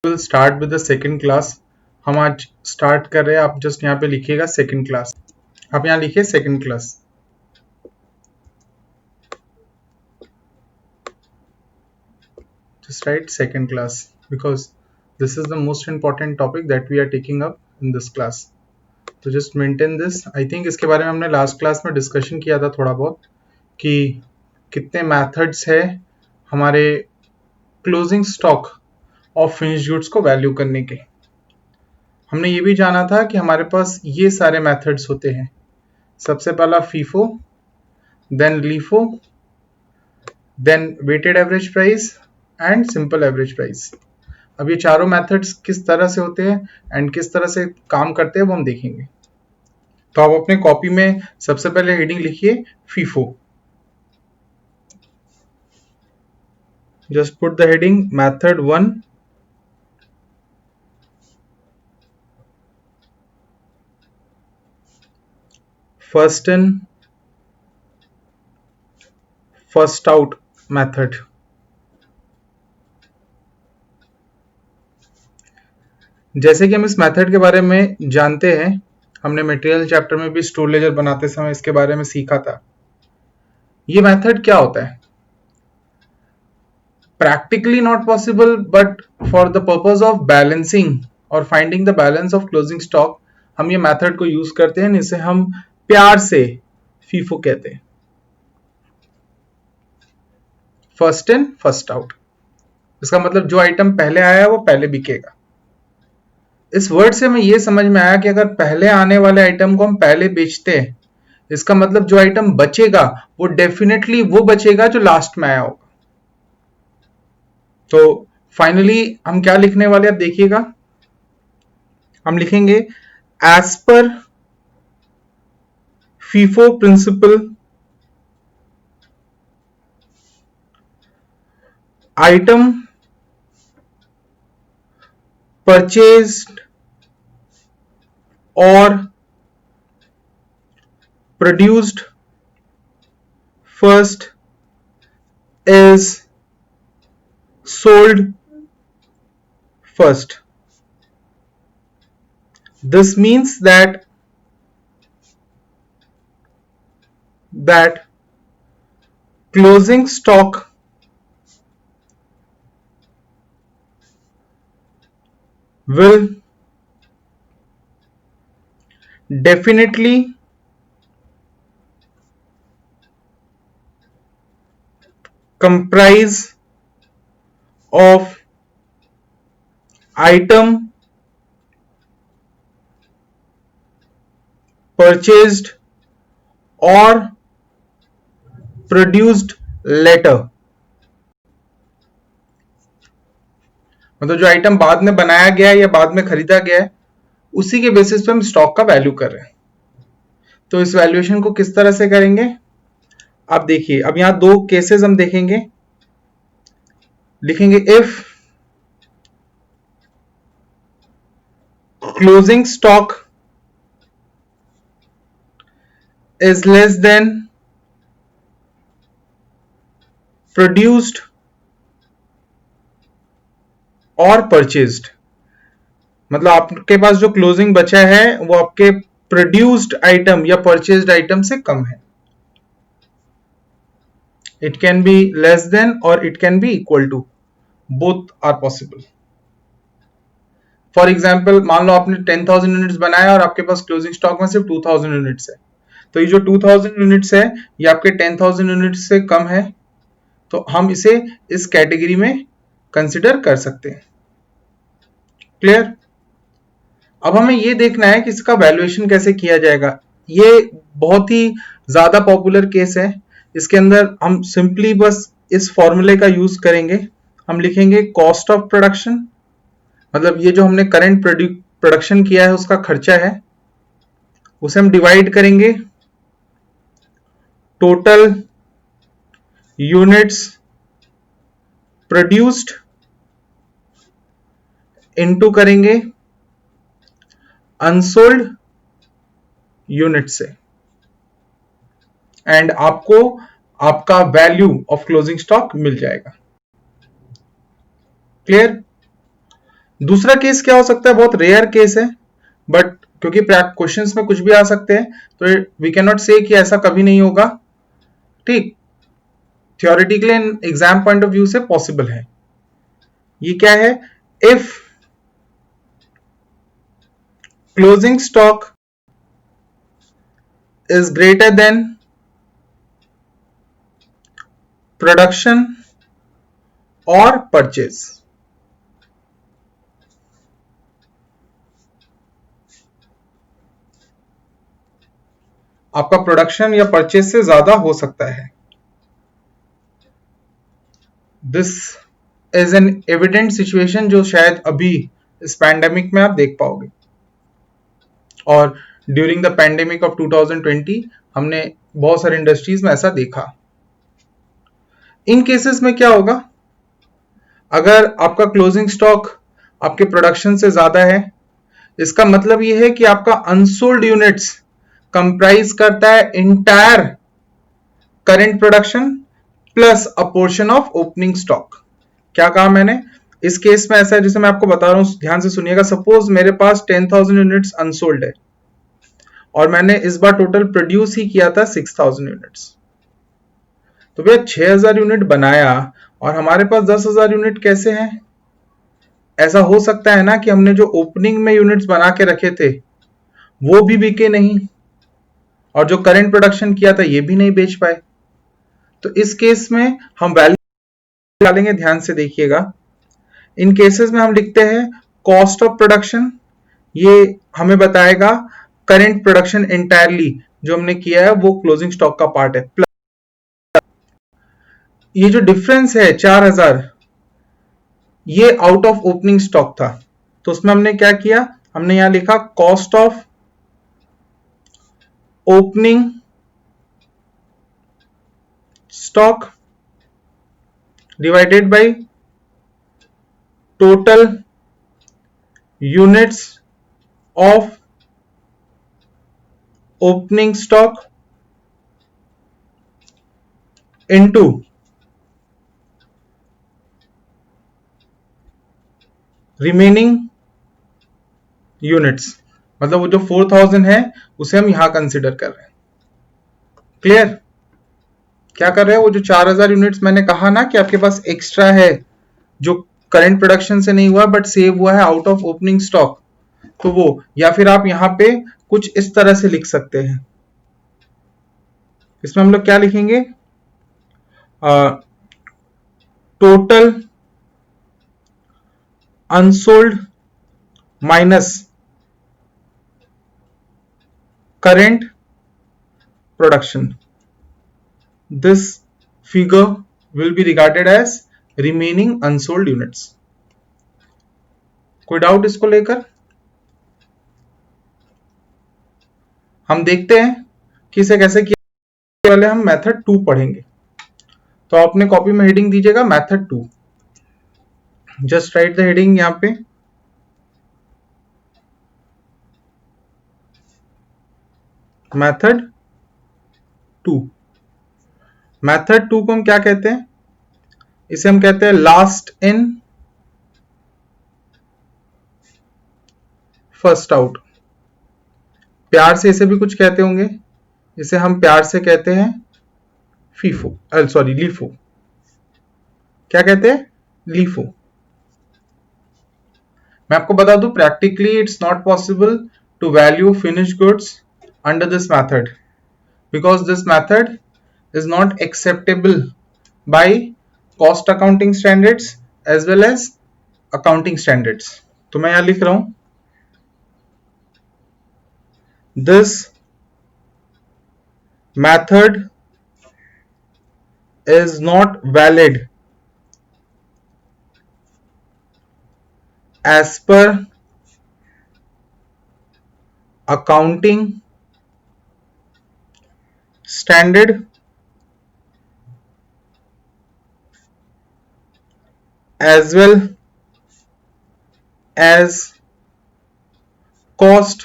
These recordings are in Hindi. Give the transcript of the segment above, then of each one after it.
Will start with the second class. हम आज स्टार्ट कर रहे हैं। आप जस्ट यहाँ पे लिखिएगा सेकेंड क्लास। आप यहाँ लिखिए second class. Just write second class because this is the most important topic that we are taking up in this class. तो just maintain this. I think इसके बारे में हमने लास्ट क्लास में डिस्कशन किया था थोड़ा बहुत कि कितने मेथड्स है हमारे closing stock of finish goods को वैल्यू करने के। हमने ये भी जाना था कि हमारे पास ये सारे मेथड्स होते हैं। सबसे पहला FIFO, then LIFO, then weighted average price and simple average price. अब ये चारों मेथड्स किस तरह से होते हैं एंड किस तरह से काम करते हैं वो हम देखेंगे। तो आप अपने कॉपी में सबसे पहले हेडिंग लिखिए FIFO. Just put the heading method 1। First in first out method. जैसे कि हम इस मेथड के बारे में जानते हैं, हमने मटेरियल चैप्टर में भी स्टोर लेजर बनाते समय इसके बारे में सीखा था। ये मेथड क्या होता है? Practically not possible, but for the purpose of balancing और finding the balance of closing stock हम ये मेथड को यूज करते हैं, इसे हम प्यार से फीफो कहते हैं। फर्स्ट इन फर्स्ट आउट, इसका मतलब जो आइटम पहले आया वो पहले बिकेगा। इस वर्ड से हमें ये समझ में आया कि अगर पहले आने वाले आइटम को हम पहले बेचते हैं, इसका मतलब जो आइटम बचेगा वो डेफिनेटली वो बचेगा जो लास्ट में आया होगा। तो फाइनली हम क्या लिखने वाले आप देखिएगा, हम लिखेंगे as per FIFO principle item purchased और produced first is sold first. This means that closing stock will definitely comprise of item purchased or produced later। मतलब जो आइटम बाद में बनाया गया है या बाद में खरीदा गया है, उसी के बेसिस पे हम स्टॉक का वैल्यू कर रहे हैं। तो इस वैल्यूएशन को किस तरह से करेंगे आप देखिए। अब यहां दो केसेस हम देखेंगे, लिखेंगे if closing stock is less than produced or purchased। मतलब आपके पास जो क्लोजिंग बचा है वो आपके प्रोड्यूस्ड आइटम या परचेज्ड आइटम से कम है। It can be less than और it can be equal to, both are possible. For example मान लो आपने 10,000 यूनिट्स बनाया और आपके पास क्लोजिंग स्टॉक में सिर्फ 2,000 यूनिट्स है, तो ये जो 2,000 यूनिट्स है ये आपके 10,000 यूनिट्स से कम है, तो हम इसे इस कैटेगरी में कंसिडर कर सकते हैं। क्लियर? अब हमें ये देखना है कि इसका वैल्यूएशन कैसे किया जाएगा। ये बहुत ही ज्यादा पॉपुलर केस है। इसके अंदर हम सिंपली बस इस फॉर्मूले का यूज करेंगे। हम लिखेंगे कॉस्ट ऑफ प्रोडक्शन, मतलब ये जो हमने करंट प्रोडक्शन किया है उसका खर्चा है, उसे हम डिवाइड करेंगे टोटल यूनिट्स प्रोड्यूस्ड इनटू करेंगे अनसोल्ड यूनिट से, एंड आपको आपका वैल्यू ऑफ क्लोजिंग स्टॉक मिल जाएगा। क्लियर? दूसरा केस क्या हो सकता है, बहुत रेयर केस है, बट क्योंकि क्वेश्चंस में कुछ भी आ सकते हैं तो वी कैन नॉट से कि ऐसा कभी नहीं होगा, ठीक। Theoretically and exam point of view से पॉसिबल है। ये क्या है, if closing stock is greater than production और परचेज। आपका प्रोडक्शन या परचेज से ज्यादा हो सकता है। This is an evident situation जो शायद अभी इस पैंडेमिक में आप देख पाओगे, और ड्यूरिंग द पैंडेमिक ऑफ 2020 हमने बहुत सारे इंडस्ट्रीज में ऐसा देखा। इन केसेस में क्या होगा, अगर आपका क्लोजिंग स्टॉक आपके प्रोडक्शन से ज्यादा है, इसका मतलब यह है कि आपका अनसोल्ड यूनिट्स कंप्राइज करता है entire current production plus a portion of opening stock. क्या कहा मैंने, इस केस में ऐसा है, जैसे मैं आपको बता रहा हूं, ध्यान से सुनिएगा। सपोज मेरे पास 10,000 यूनिट्स अनसोल्ड है और मैंने इस बार टोटल प्रोड्यूस ही किया था 6,000 यूनिट्स, तो भैया 6,000 यूनिट बनाया और हमारे पास 10,000 यूनिट कैसे हैं। ऐसा हो सकता है ना कि हमने जो ओपनिंग में यूनिट्स बना के रखे थे वो भी बिके नहीं, और जो करंट प्रोडक्शन किया था ये भी नहीं बेच पाए। तो इस केस में हम वैल्यू डालेंगे, ध्यान से देखिएगा। इन केसेस में हम लिखते हैं कॉस्ट ऑफ प्रोडक्शन, ये हमें बताएगा करंट प्रोडक्शन एंटायरली जो हमने किया है वो क्लोजिंग स्टॉक का पार्ट है, प्लस ये जो डिफरेंस है 4,000, ये आउट ऑफ ओपनिंग स्टॉक था। तो उसमें हमने क्या किया, हमने यहां लिखा cost of opening stock divided by total units of opening stock into remaining units. मतलब वो जो 4,000 है उसे हम यहां कंसिडर कर रहे हैं। क्लियर, क्या कर रहे हैं, वो जो 4,000 यूनिट्स मैंने कहा ना कि आपके पास एक्स्ट्रा है जो करंट प्रोडक्शन से नहीं हुआ बट सेव हुआ है आउट ऑफ ओपनिंग स्टॉक, तो वो, या फिर आप यहां पे कुछ इस तरह से लिख सकते हैं। इसमें हम लोग क्या लिखेंगे, total unsold minus current production. This figure will be regarded as remaining unsold units. कोई डाउट इसको लेकर? हम देखते हैं कि इसे कैसे किया। पहले हम मेथड 2 पढ़ेंगे, तो आपने कॉपी में हेडिंग दीजिएगा method 2। Just right the heading यहां पे, मेथड 2। मेथड 2 को हम क्या कहते हैं, इसे हम कहते हैं लास्ट इन फर्स्ट आउट। प्यार से इसे भी कुछ कहते होंगे, इसे हम प्यार से कहते हैं फीफो, सॉरी लीफो। क्या कहते हैं, लीफो। मैं आपको बता दूं, practically it's not possible to value finish goods under this method because this method is not acceptable by cost accounting standards as well as accounting standards. तो मैं यहां लिख रहा हूं, this method is not valid as per accounting standard as well as cost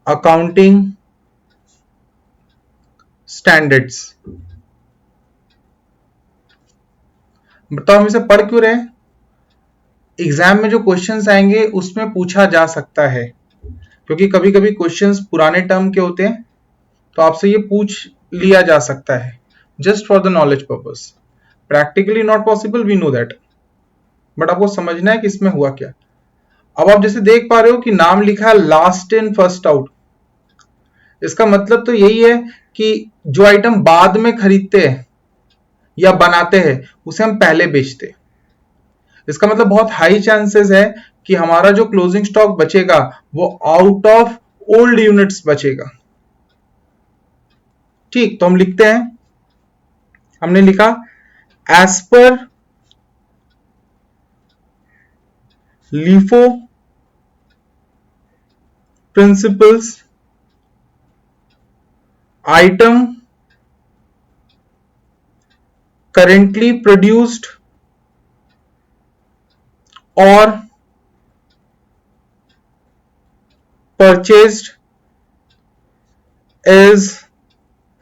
accounting standards. बताओ हम इसे पढ़ क्यों रहे हैं, एग्जाम में जो क्वेश्चंस आएंगे उसमें पूछा जा सकता है, क्योंकि कभी कभी क्वेश्चंस पुराने टर्म के होते हैं, तो आपसे ये पूछ लिया जा सकता है just for the knowledge purpose. Practically not possible, we know that, but आपको समझना है कि इसमें हुआ क्या। अब आप जैसे देख पा रहे हो कि नाम लिखा है लास्ट इन फर्स्ट आउट, इसका मतलब तो यही है कि जो आइटम बाद में खरीदते हैं या बनाते हैं उसे हम पहले बेचते हैं। इसका मतलब बहुत हाई चांसेस है कि हमारा जो क्लोजिंग स्टॉक बचेगा वो आउट ऑफ ओल्ड यूनिट्स बचेगा। ठीक, तो हम लिखते हैं, हमने लिखा as per LIFO principles item currently produced or purchased is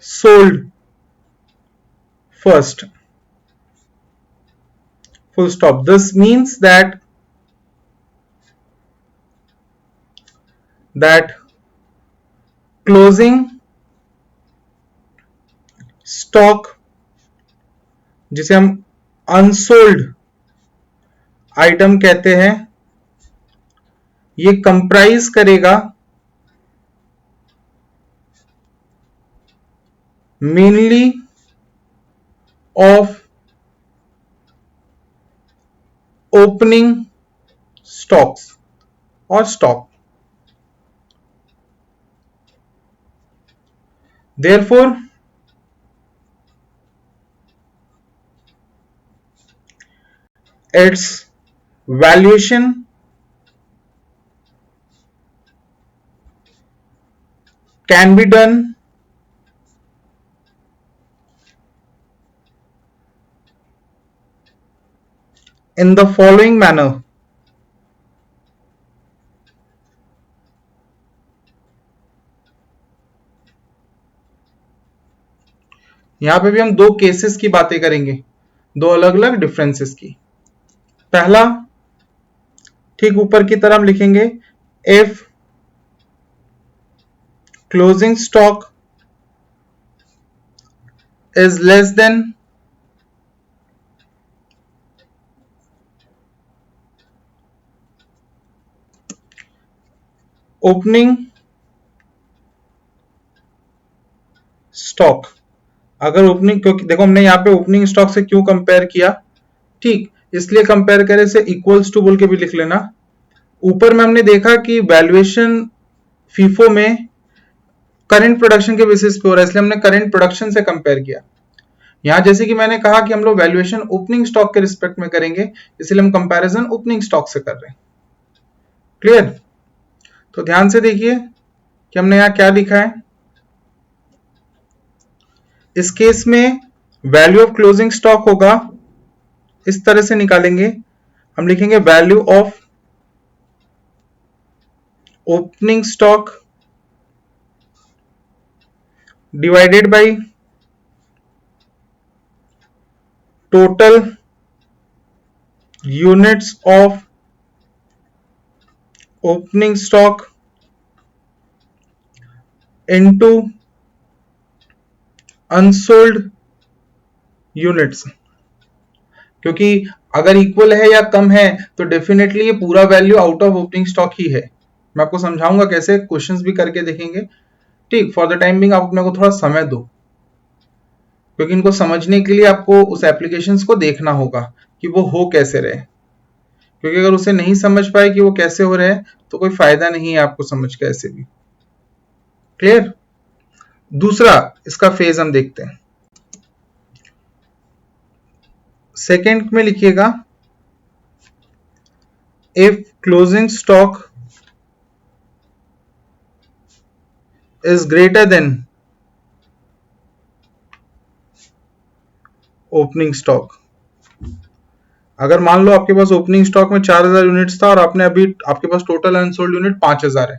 sold first. Full stop. This means that closing stock, जिसे हम अनसोल्ड आइटम कहते हैं, ये कंप्राइज करेगा मेनली ऑफ ओपनिंग स्टॉक्स और stock. Therefore, its valuation can be done in the following manner. यहां पे भी हम दो केसेस की बातें करेंगे, दो अलग अलग डिफरेंसेस की। पहला, ठीक ऊपर की तरफ लिखेंगे if closing stock is less than opening stock. अगर ओपनिंग, क्योंकि देखो हमने यहाँ पे ओपनिंग स्टॉक से क्यों कंपेयर किया, ठीक इसलिए कंपेयर करें से इक्वल्स टू बोल के भी लिख लेना। ऊपर में हमने देखा कि वैल्यूएशन फीफो में करंट प्रोडक्शन के बेसिस पे हो रहा है, इसलिए हमने करंट प्रोडक्शन से कंपेयर किया। यहां जैसे कि मैंने कहा कि हम लोग वैल्यूएशन ओपनिंग स्टॉक के रिस्पेक्ट में करेंगे, इसलिए हम कंपैरिजन ओपनिंग स्टॉक से कर रहे हैं। क्लियर? तो ध्यान से देखिए कि हमने यहां क्या लिखा है। इस केस में वैल्यू ऑफ क्लोजिंग स्टॉक होगा, इस तरह से निकालेंगे, हम लिखेंगे value of opening stock divided by total units of opening stock into unsold units. क्योंकि अगर इक्वल है या कम है तो डेफिनेटली ये पूरा value out of opening stock ही है। मैं आपको समझाऊंगा कैसे, क्वेश्चंस भी करके देखेंगे। ठीक, फॉर द टाइम बिंग आप अपने को थोड़ा समय दो, क्योंकि इनको समझने के लिए आपको उस एप्लीकेशंस को देखना होगा कि वो हो कैसे रहे, क्योंकि अगर उसे नहीं समझ पाए कि वो कैसे हो रहे हैं तो कोई फायदा नहीं है आपको समझ के ऐसे भी। क्लियर? दूसरा इसका फेज हम देखते हैं। सेकेंड में लिखिएगा if closing stock is greater than opening stock. अगर मान लो आपके पास ओपनिंग स्टॉक में 4000 यूनिट्स था और आपने अभी आपके पास टोटल अनसोल्ड यूनिट 5000 है,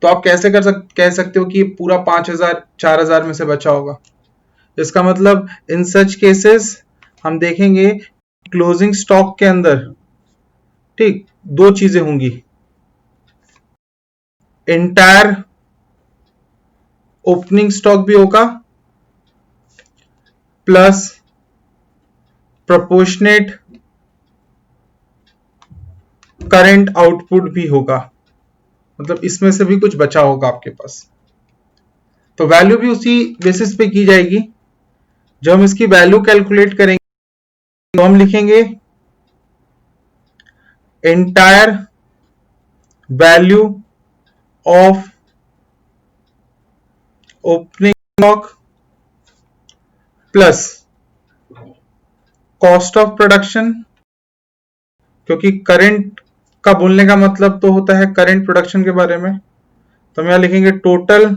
तो आप कैसे कह सकते हो कि पूरा 5000 4000 में से बचा होगा। इसका मतलब इन सच केसेस हम देखेंगे क्लोजिंग स्टॉक के अंदर ठीक, दो चीजें होंगी, एंटायर ओपनिंग स्टॉक भी होगा प्लस प्रोपोर्शनेट करंट आउटपुट भी होगा, मतलब इसमें से भी कुछ बचा होगा आपके पास। तो वैल्यू भी उसी बेसिस पे की जाएगी। जब हम इसकी वैल्यू कैलकुलेट करेंगे तो हम लिखेंगे entire value of opening stock plus cost of production, क्योंकि करंट का बोलने का मतलब तो होता है करंट प्रोडक्शन के बारे में। तो हम यहां लिखेंगे टोटल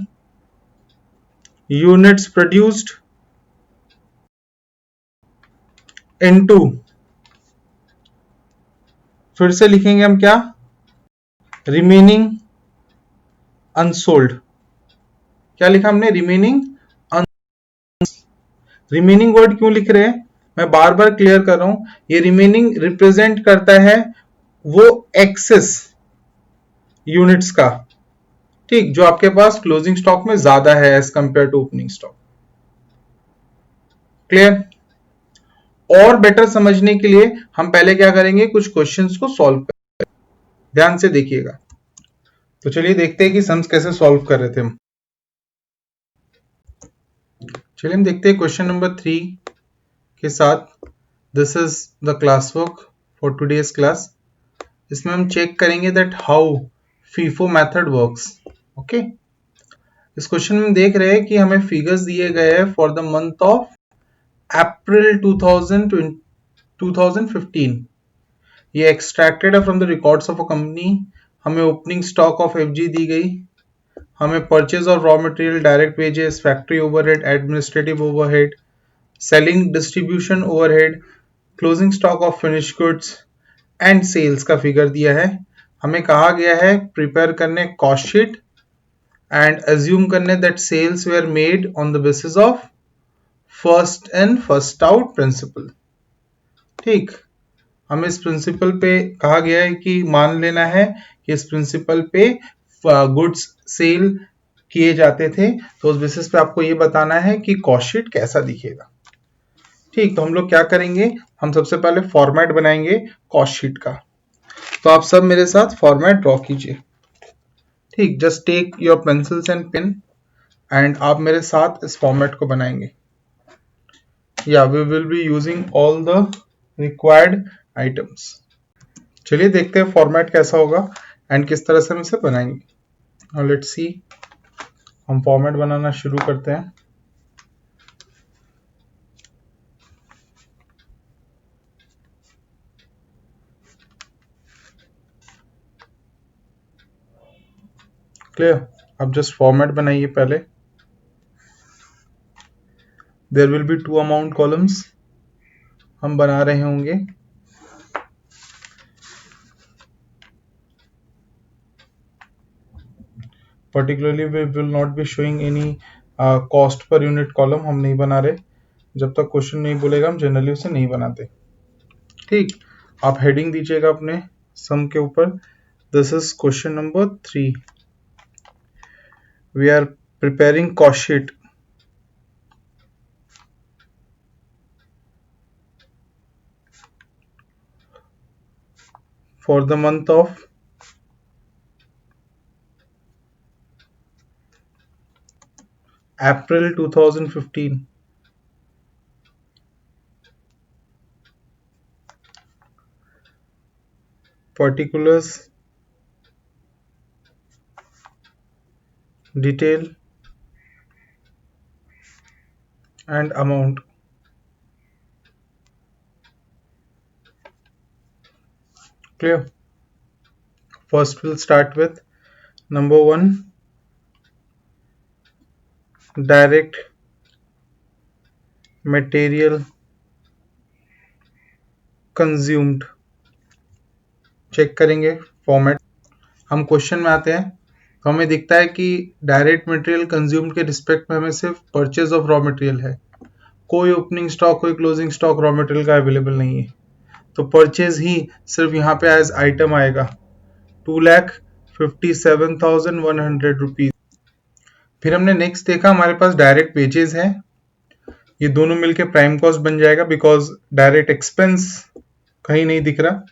यूनिट्स प्रोड्यूस्ड इनटू, फिर से लिखेंगे हम क्या, रिमेनिंग अनसोल्ड। क्या लिखा हमने, रिमेनिंग। रिमेनिंग वर्ड क्यों लिख रहे हैं, मैं बार बार क्लियर कर रहा हूं, ये रिमेनिंग रिप्रेजेंट करता है वो एक्सेस यूनिट्स का, ठीक, जो आपके पास क्लोजिंग स्टॉक में ज्यादा है as compare to opening stock. Clear. और बेटर समझने के लिए हम पहले क्या करेंगे, कुछ क्वेश्चंस को सॉल्व करें, ध्यान से देखिएगा। तो चलिए देखते हैं कि सम्स कैसे सॉल्व कर रहे थे हम। चलिए हम देखते हैं क्वेश्चन नंबर 3 के साथ। This is the class work for today's class. इसमें हम चेक करेंगे that how FIFO method works. Okay, इस क्वेश्चन में हम देख रहे हैं कि हमें फिगर्स दिए गए हैं for the month of April 2015। ये एक्सट्रैक्टेड है from the records of a company. हमें ओपनिंग स्टॉक ऑफ एफजी दी गई, हमें purchase of raw material, direct wages, factory overhead, administrative overhead, selling distribution overhead, closing stock of finish goods and sales का फिगर दिया है। हमें कहा गया है प्रिपेयर करने कॉस्ट शीट एंड अज्यूम करने that sales were made on the basis of first in first out principle. ठीक, हमें इस प्रिंसिपल पे कहा गया है कि मान लेना है कि इस प्रिंसिपल पे गुड्स सेल किए जाते थे, तो उस बेसिस पे आपको ये बताना है कि कॉस्ट शीट कैसा दिखेगा। ठीक, तो हम लोग क्या करेंगे, हम सबसे पहले फॉर्मेट बनाएंगे कॉस्ट शीट का। तो आप सब मेरे साथ फॉर्मेट ड्रॉ कीजिए। ठीक, just take your pencils and pen and आप मेरे साथ इस फॉर्मेट को बनाएंगे। या we will be using all the required items. चलिए देखते हैं फॉर्मेट कैसा होगा एंड किस तरह से हम इसे बनाएंगे। लेट्स सी, हम फॉर्मेट बनाना शुरू करते हैं। क्लियर, अब जस्ट फॉर्मेट बनाइए पहले। There will be 2 amount columns हम बना रहे होंगे। Particularly we will not be showing any cost per unit column, हम नहीं बना रहे। जब तक क्वेश्चन नहीं बोलेगा हम जनरली उसे नहीं बनाते। ठीक, आप हेडिंग दीजिएगा अपने सम के ऊपर। This is question number 3। We are preparing cost sheet for the month of April 2015. Particulars, detail and amount. Clear? First we'll start with number 1, direct material consumed. Check करेंगे फॉर्मेट। हम क्वेश्चन में आते हैं तो हमें दिखता है कि डायरेक्ट मटेरियल कंज्यूम्ड के रिस्पेक्ट में हमें सिर्फ परचेज ऑफ रॉ मटेरियल है, कोई ओपनिंग स्टॉक कोई क्लोजिंग स्टॉक रॉ मटेरियल का अवेलेबल नहीं है। तो परचेज ही सिर्फ यहाँ पे एज आइटम आएगा 2,57,100 रुपीज। फिर हमने नेक्स्ट देखा हमारे पास डायरेक्ट वेजेस है, ये दोनों मिलके प्राइम कॉस्ट बन जाएगा बिकॉज डायरेक्ट एक्सपेंस कहीं नहीं दिख रहा।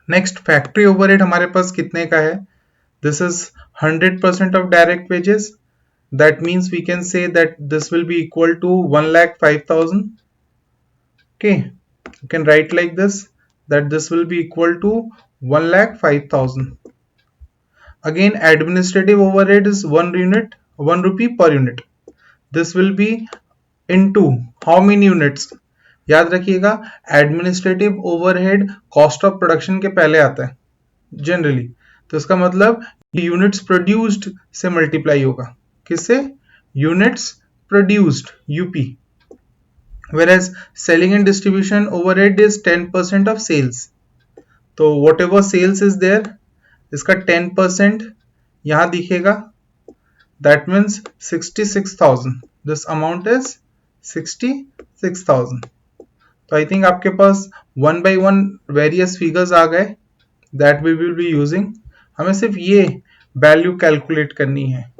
नेक्स्ट फैक्ट्री ओवरहेड हमारे पास कितने का है, this is 100% of direct wages. That means we can say that this will be equal to 1,05,000. Okay, you can write like this, that this will be equal to 1,05,000. Again, administrative overhead is 1 rupee per unit. This will be into how many units? याद रखिएगा, administrative overhead cost of production के पहले आता है जनरली, तो इसका मतलब यूनिट्स प्रोड्यूस्ड से मल्टीप्लाई होगा, किससे? Units produced UP. whereas selling and distribution overhead is 10% of sales, तो whatever sales is there इसका 10% यहाँ दिखेगा, that means 66,000, this amount is 66,000। तो आई थिंक आपके पास 1 by 1 वेरियस फिगर्स आ गए that we will be using, हमें सिर्फ ये वैल्यू कैलकुलेट करनी है।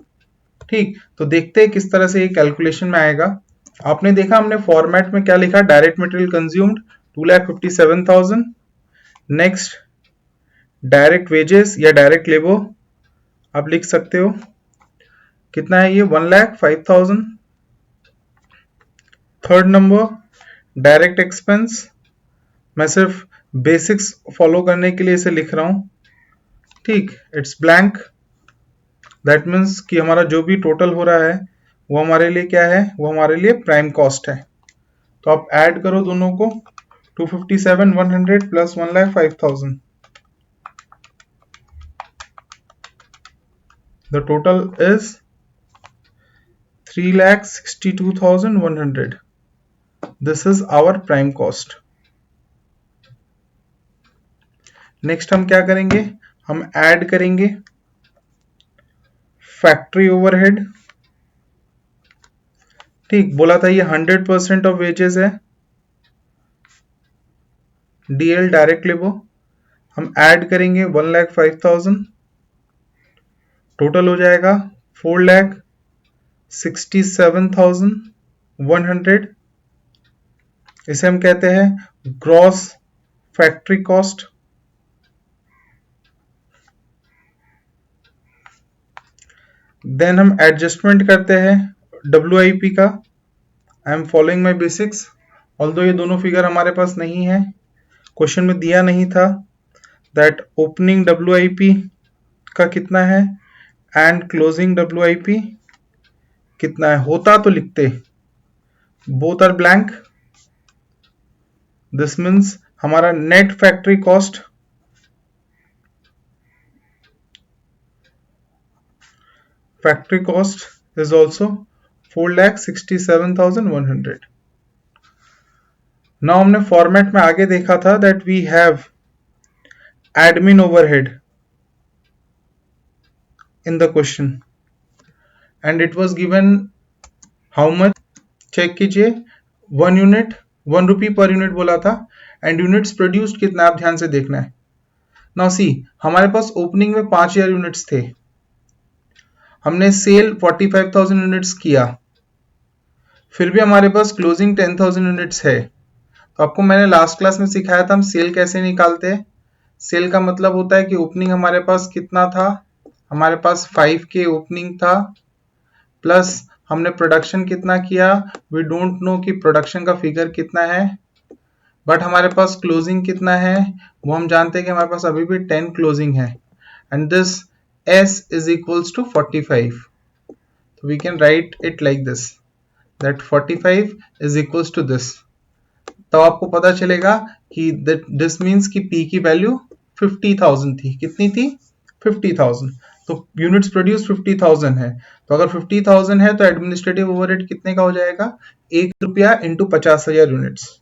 ठीक, तो देखते हैं किस तरह से ये कैलकुलेशन में आएगा। आपने देखा हमने फॉर्मेट में क्या लिखा, direct material consumed 2,57,000। Next direct wages या डायरेक्ट लेबर आप लिख सकते हो, कितना है ये 1,05,000। थर्ड नंबर डायरेक्ट एक्सपेंस, मैं सिर्फ बेसिक्स फॉलो करने के लिए इसे लिख रहा हूं। ठीक, इट्स ब्लैंक, दैट मीन्स कि हमारा जो भी टोटल हो रहा है वो हमारे लिए क्या है, वो हमारे लिए प्राइम कॉस्ट है। तो आप ऐड करो दोनों को, 257,100 plus 1,05,000, the total is 3,62,100। This is our prime cost. Next हम क्या करेंगे, हम ऐड करेंगे फैक्ट्री ओवरहेड। ठीक, बोला था ये 100% ऑफ वेजेस है, डीएल डायरेक्ट लेबर, हम ऐड करेंगे 1,05,000, टोटल हो जाएगा 4,67,100। इसे हम कहते हैं ग्रॉस फैक्ट्री कॉस्ट। देन हम एडजस्टमेंट करते हैं WIP का, I am following my basics, although ये दोनों फिगर हमारे पास नहीं है, क्वेश्चन में दिया नहीं था दैट ओपनिंग WIP का कितना है एंड क्लोजिंग WIP कितना है, होता तो लिखते, both are blank, this means हमारा net factory cost is also 4,67,100। Now हमने फॉर्मेट में आगे देखा था that we have admin overhead in the question and it was given how much, check कीजिए, 1 यूनिट 1 रुपी पर यूनिट बोला था एंड यूनिट्स प्रोड्यूस्ड कितना, आप ध्यान से देखना है। नाउ सी, हमारे पास ओपनिंग में 5,000 यूनिट्स थे, हमने सेल 45,000 यूनिट्स किया, फिर भी हमारे पास क्लोजिंग 10,000 यूनिट्स है। तो आपको मैंने लास्ट क्लास में सिखाया था हम सेल कैसे निकालते हैं। सेल का मतलब होता है कि ओपनिंग हमारे पास कितना था, हमारे पास 5K ओपनिंग था, प्लस हमने प्रोडक्शन कितना किया, वी डोंट नो कि प्रोडक्शन का फिगर कितना है, बट हमारे पास क्लोजिंग कितना है वो हम जानते हैं कि हमारे पास अभी भी 10 क्लोजिंग है and this S is equals to 45. So we can write it like this, that 45 is equals to this. तो आपको पता चलेगा कि this means कि P की वैल्यू 50,000 थी, कितनी थी 50,000, तो यूनिट्स प्रोड्यूस 50,000 है, तो अगर 50,000 है तो एडमिनिस्ट्रेटिव ओवरहेड कितने का हो जाएगा, 1 रुपया इंटू 50,000 यूनिट्स।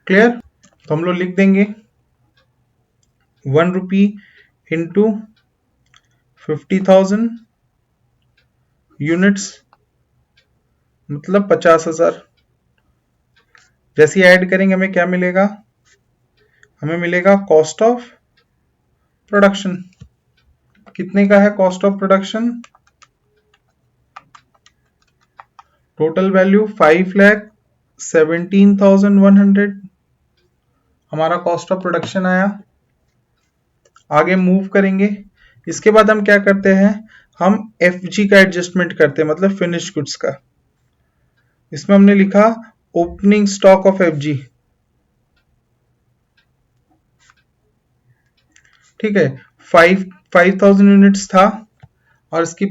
क्लियर, तो हम लोग लिख देंगे 1 रुपी इंटू 50,000 यूनिट्स मतलब 50,000। जैसे ऐड करेंगे हमें क्या मिलेगा, हमें मिलेगा कॉस्ट ऑफ प्रोडक्शन। कितने का है cost of production? Total value 5,17,100 हमारा कॉस्ट ऑफ प्रोडक्शन आया। आगे मूव करेंगे। इसके बाद हम क्या करते हैं, हम एफ जी का एडजस्टमेंट करते हैं, मतलब फिनिश गुड्स का। इसमें हमने लिखा opening stock of F G, ठीक है। 5,000 यूनिट्स था और इसकी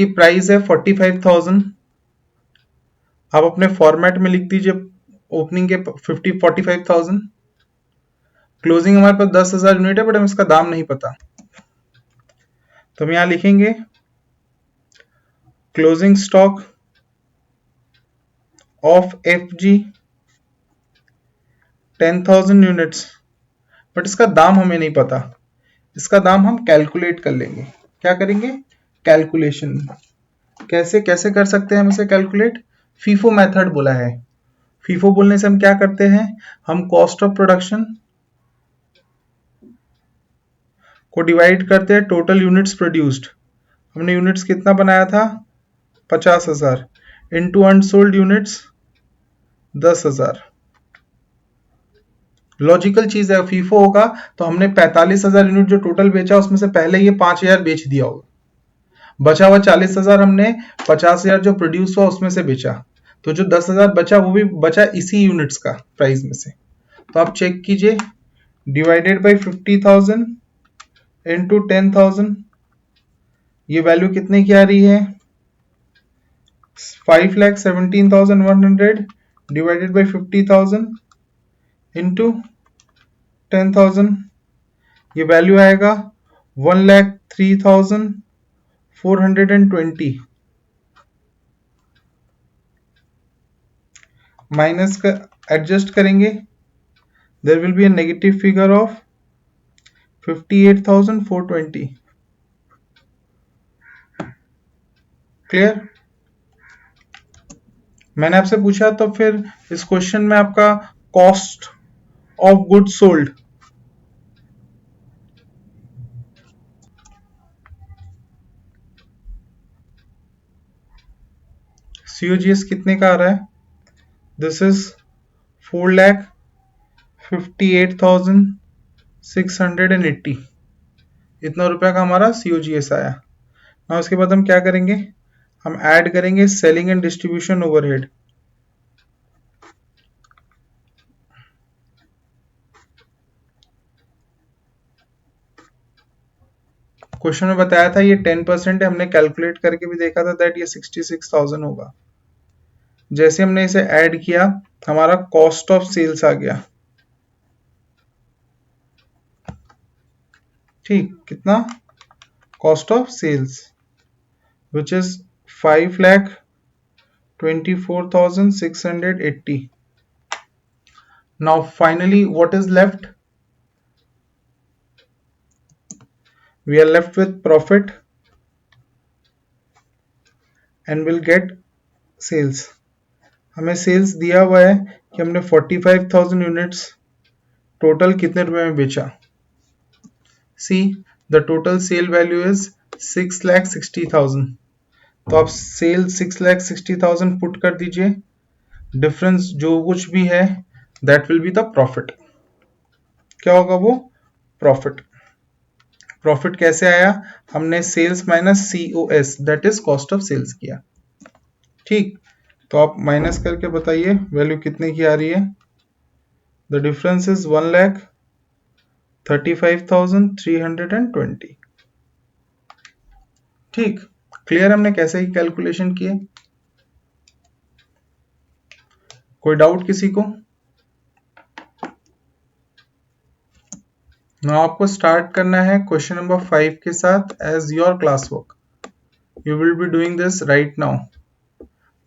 प्राइस है 45,000। आप अपने फॉर्मेट में लिख दीजिए ओपनिंग के 45,000। क्लोजिंग हमारे पास 10,000 यूनिट है, बट हमें इसका दाम नहीं पता, तो हम यहां लिखेंगे closing stock of F G 10,000 units, but इसका दाम हमें नहीं पता। इसका दाम हम कैलकुलेट कर लेंगे। क्या करेंगे? कैलकुलेशन। कैसे कैसे कर सकते हैं हम इसे कैलकुलेट? फीफो मेथड बोला है। फीफो बोलने से हम क्या करते हैं, हम कॉस्ट ऑफ प्रोडक्शन को डिवाइड करते हैं टोटल यूनिट्स प्रोड्यूस्ड। हमने यूनिट्स कितना बनाया था? 50,000 इंटू अनसोल्ड यूनिट्स 10,000। लॉजिकल चीज है, फीफो होगा तो हमने 45,000 यूनिट जो टोटल बेचा उसमें से पहले ये 5,000 बेच दिया होगा, बचा हुआ 40,000 हमने 50,000 जो प्रोड्यूस हुआ उसमें से बेचा, तो जो 10,000 बचा वो भी बचा इसी यूनिट्स का प्राइस में से। तो आप चेक कीजिए, डिवाइडेड बाई 50,000 इंटू 10,000, ये वैल्यू कितने की आ रही है? 5,17,100 डिवाइडेड बाई 50,000 इंटू 10,000, ये वैल्यू आएगा 1,03,420। माइनस का एडजस्ट करेंगे, there will be a negative figure of 58,420। Clear? मैंने आपसे पूछा तो फिर इस क्वेश्चन में आपका cost of goods sold, COGS कितने का आ रहा है? This is 4,58,680। इतना रुपया का हमारा सीओजीएस आया। ना उसके बाद हम क्या करेंगे, हम ऐड करेंगे selling and distribution overhead. Question में बताया था ये 10% है, हमने कैलकुलेट करके भी देखा था दैट ये 66,000 होगा। जैसे हमने इसे ऐड किया हमारा कॉस्ट ऑफ सेल्स आ गया, ठीक, कितना? Cost of cells which is 5,24,680। Now finally what is left? we are left with profit and will get sales। हमें सेल्स दिया हुआ है कि हमने 45,000 यूनिट्स टोटल कितने रुपए में बेचा। See the total sale value is 6,60,000। तो आप सेल 6,60,000 पुट कर दीजिए, डिफरेंस जो कुछ भी है that will be the profit. क्या होगा वो? प्रॉफिट। प्रॉफिट कैसे आया? हमने sales minus COS that is cost of sales किया, ठीक। तो आप माइनस करके बताइए वैल्यू कितने की आ रही है। The difference is 1,35,320। ठीक, क्लियर? हमने कैसे ही कैलकुलेशन किए? कोई डाउट किसी को? ना आपको स्टार्ट करना है क्वेश्चन नंबर 5 के साथ as your class work. You will be doing this right now.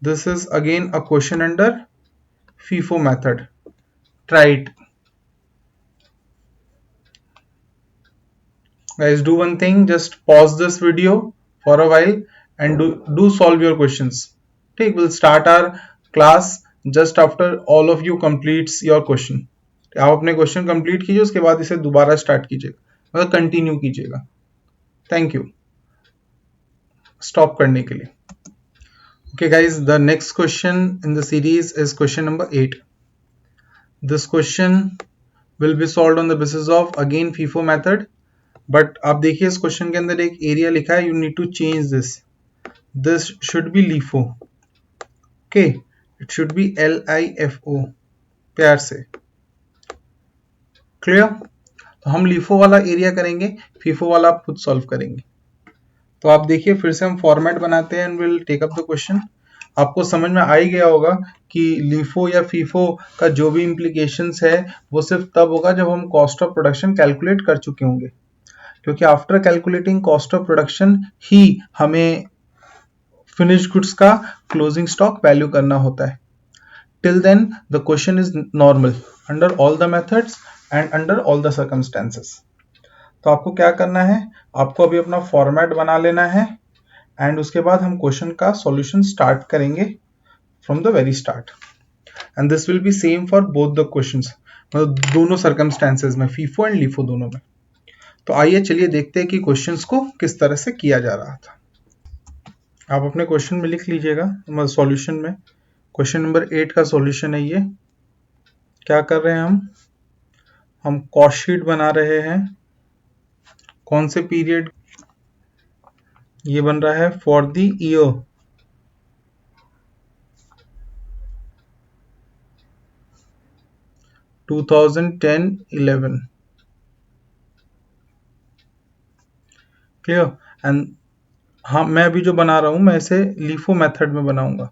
This is again a question under FIFO method. Try it. Guys, do one thing, just pause this video for a while and do solve your questions. Okay, we'll start our class just after all of you completes your question. आप अपने क्वेश्चन कंप्लीट कीजिए, उसके बाद इसे दोबारा स्टार्ट कीजिएगा, मतलब कंटिन्यू कीजिएगा। थैंक यू स्टॉप करने के लिए। Okay guys, the next question in the series is question number 8. This question will be solved on the basis of again FIFO method, but आप देखिए इस क्वेश्चन के अंदर एक एरिया लिखा है, you need to change this should be LIFO. Okay, it should be LIFO, प्यार से क्लियर। तो हम लिफो वाला एरिया करेंगे, फीफो वाला आप खुद सॉल्व करेंगे। तो आप देखिए फिर से हम फॉर्मेट बनाते हैं and will take up the question. आपको समझ में आ ही गया होगा कि लिफो या फीफो का जो भी इम्प्लीकेशंस है वो सिर्फ तब होगा जब हम कॉस्ट ऑफ प्रोडक्शन कैलकुलेट कर चुके होंगे, क्योंकि after calculating cost of production ही हमें फिनिश गुड्स का क्लोजिंग स्टॉक वैल्यू करना होता है। Till then the question is normal under all the methods and under all the circumstances. तो आपको क्या करना है, आपको अभी अपना फॉर्मेट बना लेना है एंड उसके बाद हम क्वेश्चन का सॉल्यूशन स्टार्ट करेंगे from the very start, and this will B same for both the questions, मतलब दोनों सर्कमस्टेंसेस में, फीफो एंड लीफो दोनों में। तो आइए चलिए देखते हैं कि क्वेश्चंस को किस तरह से किया जा रहा था। आप अपने क्वेश्चन में लिख लीजिएगा, मतलब सॉल्यूशन में। क्वेश्चन नंबर 8 का सॉल्यूशन है ये। क्या कर रहे हैं हम कॉस्ट शीट बना रहे हैं। कौन से पीरियड? ये बन रहा है for the year 2010-11, clear. And हाँ, मैं अभी जो बना रहा हूं मैं इसे लीफो मेथड में बनाऊंगा।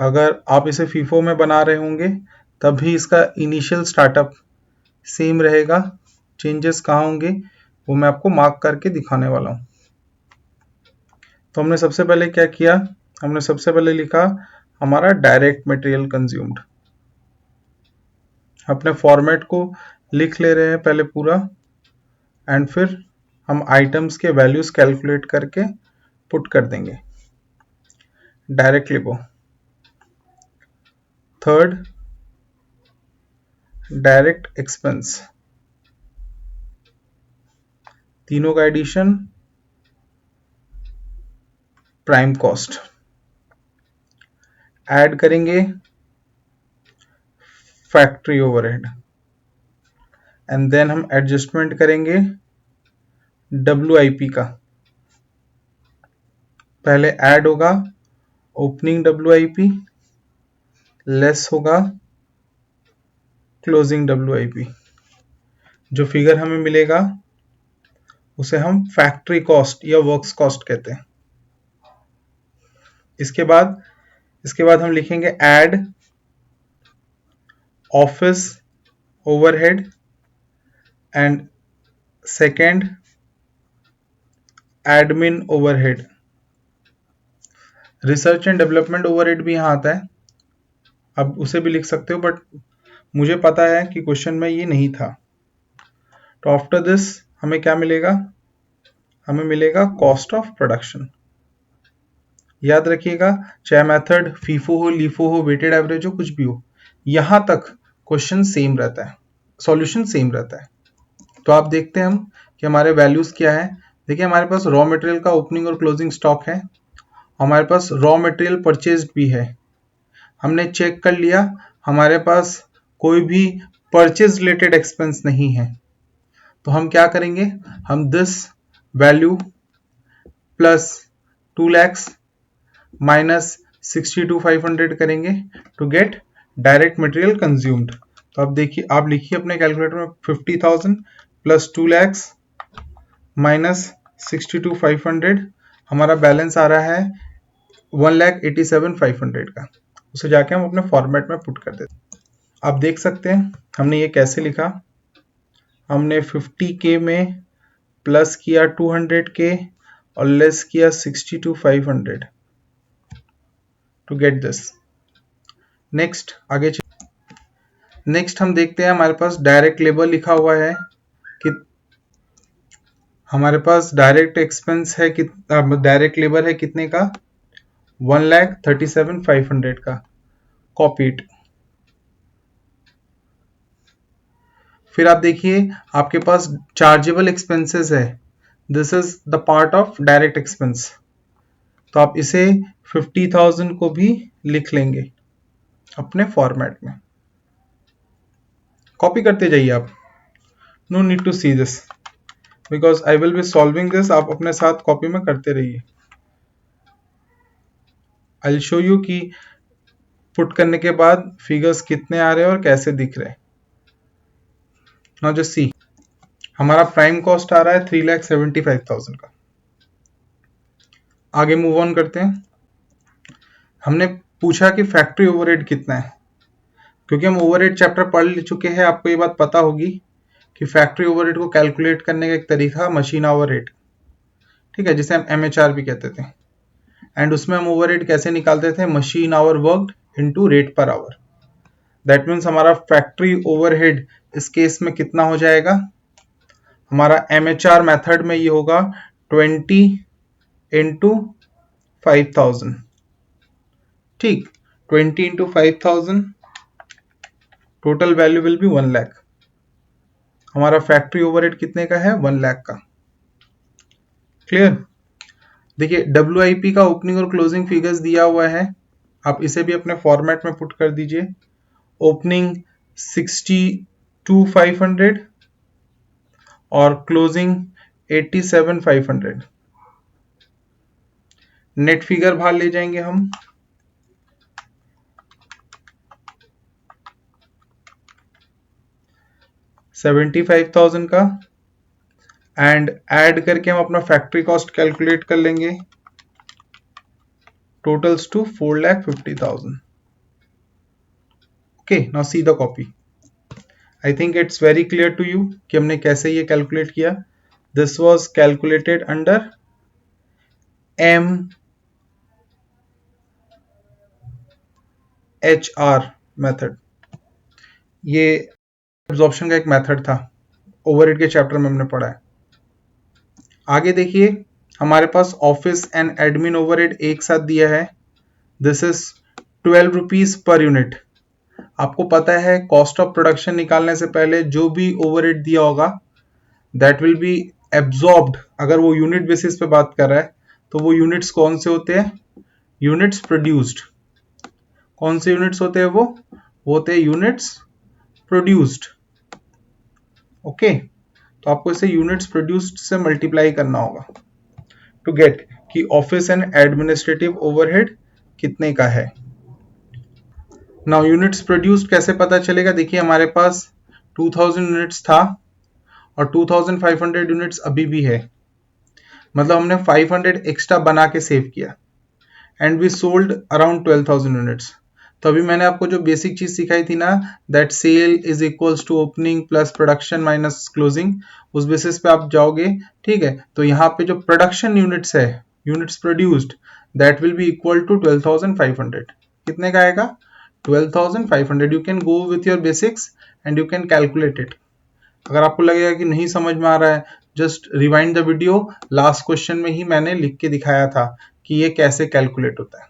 अगर आप इसे फीफो में बना रहे होंगे तब भी इसका इनिशियल स्टार्टअप सेम रहेगा। चेंजेस कहाँ होंगे वो मैं आपको मार्क करके दिखाने वाला हूँ। तो हमने सबसे पहले क्या किया, हमने सबसे पहले लिखा हमारा डायरेक्ट मटेरियल कंज्यूम्ड। अपने फॉर्मेट को लिख ले रहे हैं पहले पूरा, एंड फिर हम आइटम्स के वैल्यूज कैलकुलेट करके पुट कर देंगे। डायरेक्ट लिबो। थर्ड, डायरेक्ट एक्सपेंस, तीनों का एडिशन प्राइम कॉस्ट। ऐड करेंगे फैक्ट्री ओवरहेड, एंड देन हम एडजस्टमेंट करेंगे WIP का। पहले ऐड होगा ओपनिंग WIP, लेस होगा क्लोजिंग WIP। जो फिगर हमें मिलेगा उसे हम फैक्ट्री कॉस्ट या वर्क्स कॉस्ट कहते हैं। इसके बाद हम लिखेंगे add office overhead, and second admin overhead. Research and development overhead भी यहाँ आता है, अब उसे भी लिख सकते हो, बट मुझे पता है कि क्वेश्चन में ये नहीं था। तो आफ्टर दिस हमें क्या मिलेगा, हमें मिलेगा कॉस्ट ऑफ प्रोडक्शन। याद रखिएगा, चाहे मेथड फीफो हो, लीफो हो, वेटेड एवरेज हो, कुछ भी हो, यहां तक क्वेश्चन सेम रहता है, सॉल्यूशन सेम रहता है। तो आप देखते हैं हम कि हमारे वैल्यूज क्या है। देखिए हमारे पास रॉ मटेरियल का ओपनिंग और क्लोजिंग स्टॉक है, हमारे पास रॉ मटेरियल परचेज भी है। हमने चेक कर लिया हमारे पास कोई भी परचेज रिलेटेड एक्सपेंस नहीं है। तो हम क्या करेंगे, हम this value plus 2 lakhs minus 62,500 करेंगे to get direct material consumed. तो अब देखिए, आप लिखिए अपने कैलकुलेटर में 50,000 प्लस 2 lakhs माइनस 62,500, हमारा बैलेंस आ रहा है 1,87,500 का। उसे जाके हम अपने फॉर्मेट में पुट कर देते हैं। आप देख सकते हैं हमने ये कैसे लिखा, हमने 50K में प्लस किया 200K और लेस किया 62,500 टू गेट दिस। नेक्स्ट आगे नेक्स्ट हम देखते हैं हमारे पास डायरेक्ट लेबर लिखा हुआ है कि हमारे पास डायरेक्ट एक्सपेंस है कि डायरेक्ट लेबर है कितने का, 1,37,500 का। कॉपी इट, फिर आप देखिए आपके पास चार्जेबल एक्सपेंसेस है, this is the part of direct expense, तो आप इसे 50,000 को भी लिख लेंगे अपने फॉर्मेट में। कॉपी करते जाइए आप, no need to see this because I will be solving this, आप अपने साथ कॉपी में करते रहिए। आई विल शो यू कि पुट करने के बाद फिगर्स कितने आ रहे हैं और कैसे दिख रहे हैं। नाउ जस्ट सी, हमारा प्राइम कॉस्ट आ रहा है 3,75,000 का। आगे मूव ऑन करते हैं। हमने पूछा कि फैक्ट्री ओवरहेड कितना है, क्योंकि हम ओवरहेड चैप्टर पढ़ चुके हैं, आपको ये बात पता होगी कि फैक्ट्री ओवरहेड को कैलकुलेट करने का एक तरीका मशीन आवर रेट, ठीक है, जिसे हम MHR भी कहते थे, एंड उसमें हम ओवरहेड कैसे निकालते थे, machine our worked into rate per hour. That means हमारा फैक्ट्री ओवरहेड इस केस में कितना हो जाएगा, हमारा MHR मेथड में ये होगा 20 इंटू 5,000, ठीक, 20 into 5,000, total value will be 1 lakh. हमारा फैक्ट्री ओवरहेड कितने का है, 1 लाख का। क्लियर। देखिए WIP का ओपनिंग और क्लोजिंग फिगर्स दिया हुआ है, आप इसे भी अपने फॉर्मेट में पुट कर दीजिए। ओपनिंग 62,500 और क्लोजिंग 87,500। नेट फिगर बाहर ले जाएंगे हम, $75,000 का, एंड ऐड करके हम अपना फैक्ट्री कॉस्ट कैलकुलेट कर लेंगे, totals to 4,50,000। Okay, now see the copy. I think it's very clear to you कि हमने कैसे ये कैलकुलेट किया। This was calculated under MHR method. ये एब्जॉर्प्शन का एक मेथड था, ओवरहेड के चैप्टर में हमने पढ़ा है। आगे देखिए हमारे पास ऑफिस एंड एडमिन ओवरहेड एक साथ दिया है, this is 12 rupees per unit. आपको पता है कॉस्ट ऑफ प्रोडक्शन निकालने से पहले जो भी ओवरहेड दिया होगा दैट विल बी एब्जॉर्ब्ड। अगर वो यूनिट बेसिस पे बात कर रहा है तो वो यूनिट्स कौन से होते हैं, यूनिट्स प्रोड्यूस्ड। कौन से यूनिट्स होते हैं, वो होते हैं यूनिट्स प्रोड्यूस्ड। ओके, तो आपको इसे यूनिट्स प्रोड्यूस्ड से मल्टीप्लाई करना होगा टू गेट कि ऑफिस एंड एडमिनिस्ट्रेटिव ओवरहेड कितने का है। नाउ यूनिट्स प्रोड्यूस्ड कैसे पता चलेगा, देखिए हमारे पास 2000 यूनिट्स था और 2500 यूनिट्स अभी भी है, मतलब हमने 500 एक्स्ट्रा बना के सेव किया, and we sold around 12,000 units. तो अभी मैंने आपको जो बेसिक चीज सिखाई थी ना, that sale is equals to opening plus production minus closing, उस बेसिस पे आप जाओगे, ठीक है। तो यहाँ पे जो प्रोडक्शन यूनिट्स है, units produced, that will be equal to 12,500। कितने का आएगा, 12,500। You can go with your basics and you can calculate it. अगर आपको लगेगा कि नहीं समझ में आ रहा है, just rewind the video, last question में ही मैंने लिख के दिखाया था कि ये कैसे कैलकुलेट होता है,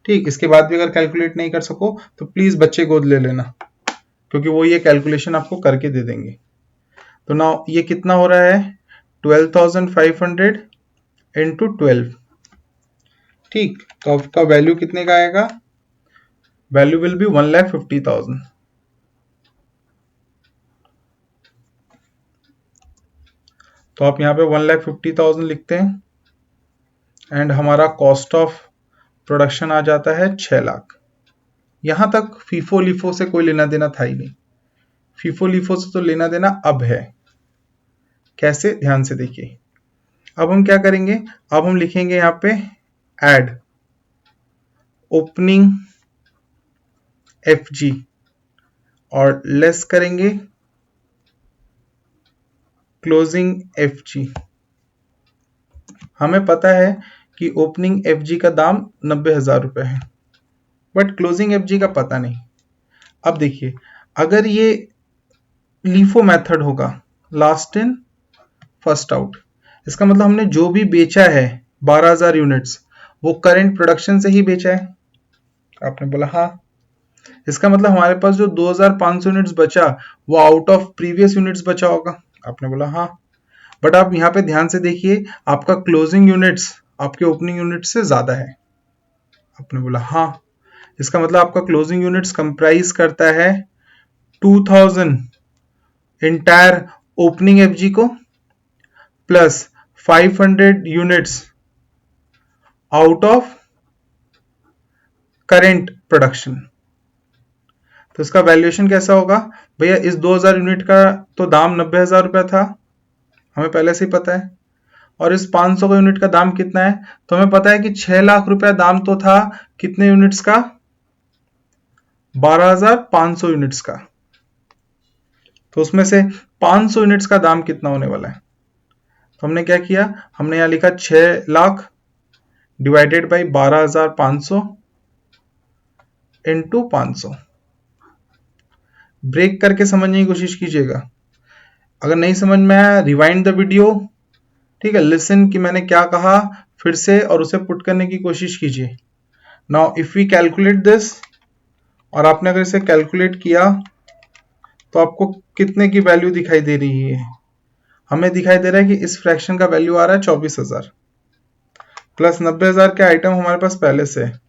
ठीक। इसके बाद भी अगर कैलकुलेट नहीं कर सको तो प्लीज बच्चे गोद ले लेना, क्योंकि वो ये कैलकुलेशन आपको करके दे देंगे। तो नाउ ये कितना हो रहा है, 12,500 इंटू 12, ठीक। तो आपका वैल्यू कितने का आएगा, वैल्यू विल बी 1,50,000। तो आप यहाँ पे 1,50,000 लिखते हैं, एंड हमारा कॉस्ट ऑफ प्रोडक्शन आ जाता है 6 लाख। यहां तक फीफो लिफो से कोई लेना देना था ही नहीं, फीफो लिफो से तो लेना देना अब है। कैसे, ध्यान से देखिए। अब हम क्या करेंगे, अब हम लिखेंगे यहाँ पे एड ओपनिंग FG और लेस करेंगे क्लोजिंग FG। हमें पता है कि ओपनिंग FG का दाम 90,000 रुपए है, बट क्लोजिंग FG का पता नहीं। अब देखिए अगर ये लीफो मेथड होगा, लास्ट इन फर्स्ट आउट, इसका मतलब हमने जो भी बेचा है 12,000 यूनिट्स वो करेंट प्रोडक्शन से ही बेचा है। आपने बोला हाँ, इसका मतलब हमारे पास जो 2500 यूनिट्स बचा वो आउट ऑफ प्रीवियस यूनिट्स बचा होगा। आपने बोला हाँ, बट आप यहाँ पे ध्यान से देखिए आपका क्लोजिंग यूनिट्स आपके ओपनिंग यूनिट्स से ज्यादा है। आपने बोला हाँ, इसका मतलब आपका क्लोजिंग यूनिट्स कंप्राइज करता है 2000 इंटायर ओपनिंग एफजी को plus 500 units out of current production. तो इसका वैल्यूएशन कैसा होगा भैया? इस 2000 यूनिट का तो दाम 90,000 रुपया था, हमें पहले से ही पता है, और इस 500 का यूनिट का दाम कितना है? तो हमें पता है कि 6 लाख रुपया दाम तो था कितने यूनिट्स का? 12,500 यूनिट्स का। तो उसमें से 500 यूनिट्स का दाम कितना होने वाला है? तो हमने क्या किया, हमने यहां लिखा 6 lakh divided by 12,500 into 500। Break करके समझने की कोशिश कीजिएगा, अगर नहीं समझ में आया रिवाइंड द वीडियो, ठीक है, लिसन कि मैंने क्या कहा फिर से, और उसे पुट करने की कोशिश कीजिए। Now if we calculate this, और आपने अगर इसे कैलकुलेट किया तो आपको कितने की वैल्यू दिखाई दे रही है? हमें दिखाई दे रहा है कि इस फ्रैक्शन का वैल्यू आ रहा है 24,000 प्लस 90,000 के आइटम हमारे पास पहले से है।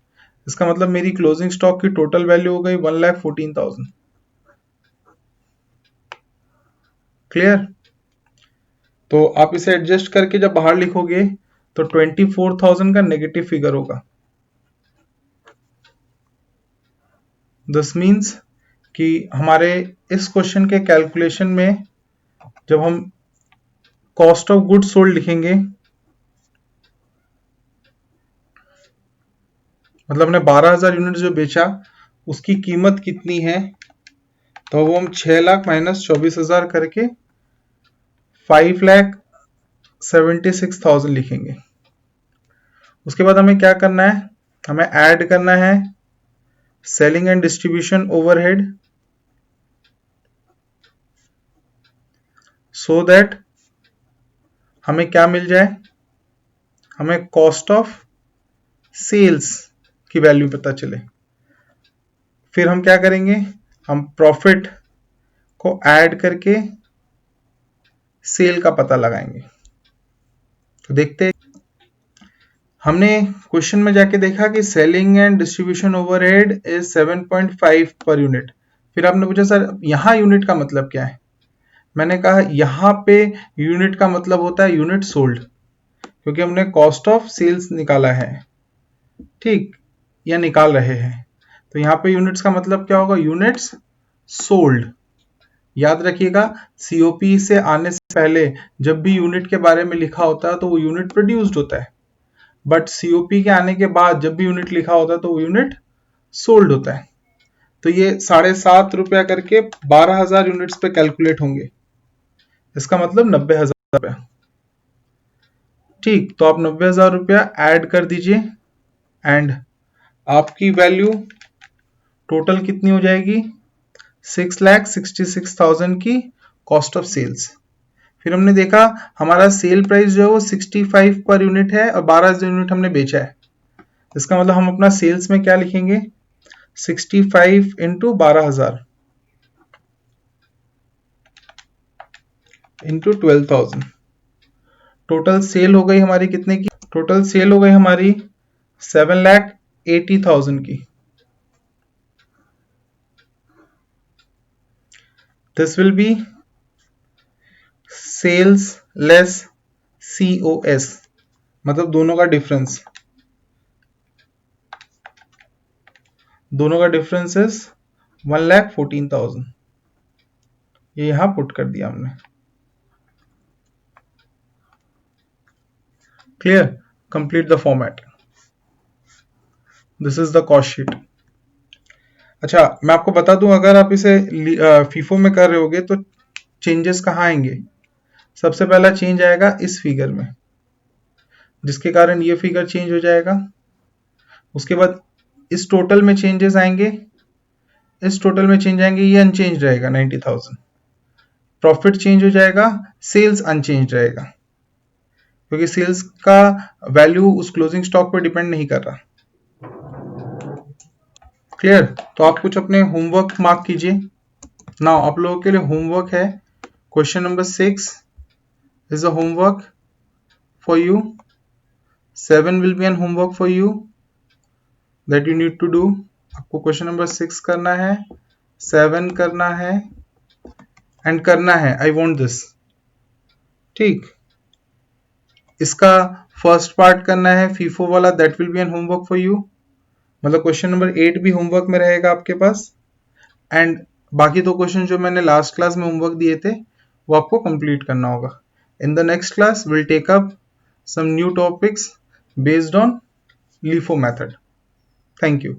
इसका मतलब मेरी क्लोजिंग स्टॉक की टोटल वैल्यू हो गई 1,14,000। क्लियर? तो आप इसे एडजस्ट करके जब बाहर लिखोगे तो 24,000 का नेगेटिव फिगर होगा। दिस मीन्स कि हमारे इस क्वेश्चन के कैलकुलेशन में जब हम कॉस्ट ऑफ गुड्स सोल्ड लिखेंगे, मतलब हमने 12,000 यूनिट जो बेचा उसकी कीमत कितनी है, तो वो हम 6 लाख माइनस 24,000 करके 5,76,000 लिखेंगे। उसके बाद हमें क्या करना है, हमें ऐड करना है selling and distribution overhead, so that हमें क्या मिल जाए, हमें कॉस्ट ऑफ सेल्स की वैल्यू पता चले। फिर हम क्या करेंगे, हम प्रॉफिट को ऐड करके सेल का पता लगाएंगे। तो देखते हैं, हमने क्वेश्चन में जाके देखा कि selling and distribution overhead is 7.5 per unit. फिर आपने पूछा सर यहाँ यूनिट का मतलब क्या है? मैंने कहा यहाँ पे यूनिट का मतलब होता है यूनिट सोल्ड, क्योंकि हमने कॉस्ट ऑफ सेल्स निकाला है, ठीक, या निकाल रहे हैं। तो यहाँ पे यूनिट्स का मतलब क्या होगा? Units sold. याद रखिएगा सीओपी से आने से पहले जब भी यूनिट के बारे में लिखा होता है तो वो यूनिट प्रोड्यूस्ड होता है, बट सीओपी के आने के बाद जब भी यूनिट लिखा होता है तो वो यूनिट सोल्ड होता है। तो ये 7.5 रुपया करके 12,000 यूनिट्स पे कैलकुलेट होंगे, इसका मतलब 90,000 रुपया। ठीक, तो आप 90,000 रुपया ऐड कर दीजिए एंड आपकी वैल्यू टोटल कितनी हो जाएगी? 6,66,000 की कॉस्ट ऑफ सेल्स। फिर हमने देखा हमारा सेल प्राइस जो है वो 65 पर यूनिट है और 12 यूनिट हमने बेचा है। इसका मतलब हम अपना सेल्स में क्या लिखेंगे? 65 इंटू 12,000 इंटू 12,000। टोटल सेल हो गई हमारी कितने की? टोटल सेल हो गई हमारी 7,80,000 की। This will be sales less COS, मतलब दोनों का डिफरेंस, दोनों का डिफरेंस इज 1,14,000। ये यहां पुट कर दिया हमने। Clear? Complete the format. This is the cost sheet. अच्छा, मैं आपको बता दूं अगर आप इसे फीफो में कर रहे होगे तो चेंजेस कहाँ आएंगे? सबसे पहला चेंज आएगा इस फिगर में, जिसके कारण ये फिगर चेंज हो जाएगा। उसके बाद इस टोटल में चेंजेस आएंगे, इस टोटल में चेंज आएंगे, ये अनचेंज रहेगा 90,000। प्रॉफिट चेंज हो जाएगा, सेल्स अनचेंज रहेगा, क्योंकि सेल्स का वैल्यू उस क्लोजिंग स्टॉक पर डिपेंड नहीं कर रहा। क्लियर? तो आप कुछ अपने होमवर्क मार्क कीजिए। नाउ आप लोगों के लिए होमवर्क है, question number 6 is a homework for you, 7 will be an homework for you that you need to do. आपको क्वेश्चन नंबर 6 करना है, 7 करना है एंड करना है आई वांट दिस। ठीक, इसका फर्स्ट पार्ट करना है फीफो वाला, that will be an homework for you. मतलब क्वेश्चन नंबर 8 भी होमवर्क में रहेगा आपके पास, एंड बाकी दो क्वेश्चन जो मैंने लास्ट क्लास में होमवर्क दिए थे वो आपको कंप्लीट करना होगा। In the next class will take up some new topics based on LIFO method. Thank you.